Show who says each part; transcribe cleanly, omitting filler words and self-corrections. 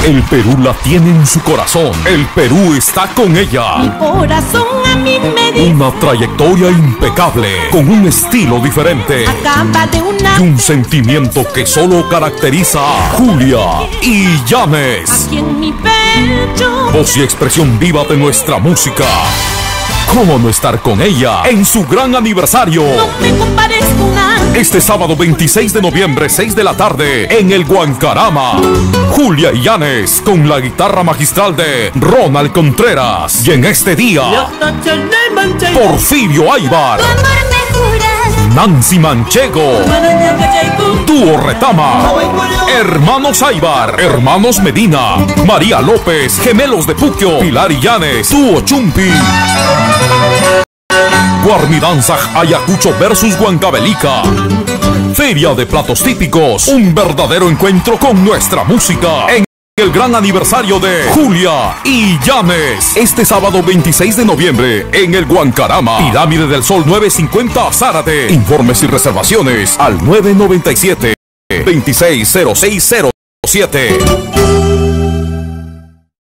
Speaker 1: El Perú la tiene en su corazón. El Perú está con ella.
Speaker 2: Mi corazón a mí me dice.
Speaker 1: Una trayectoria impecable, con un estilo diferente.
Speaker 2: Acaba de una.
Speaker 1: Y un sentimiento que solo caracteriza a Julia Illanes.
Speaker 2: Aquí en mi pecho.
Speaker 1: Voz y expresión viva de nuestra música. ¿Cómo no estar con ella en su gran aniversario?
Speaker 2: No me compares con nadie.
Speaker 1: Este sábado 26 de noviembre, 6 de la tarde, en el Guancarama. Julia Illanes con la guitarra magistral de Ronald Contreras. Y en este día, Porfirio Aybar, Nancy Manchego, Dúo Retama, Hermanos Aybar, Hermanos Medina, María López, Gemelos de Puquio, Pilar Illanes, Dúo Chumpi, Guarnidanza Ayacucho versus Huancavelica. Feria de platos típicos, un verdadero encuentro con nuestra música en el gran aniversario de Julia Illanes. Este sábado 26 de noviembre en el Guancarama. Pirámide del Sol 950 Zárate. Informes y reservaciones al 997 260607.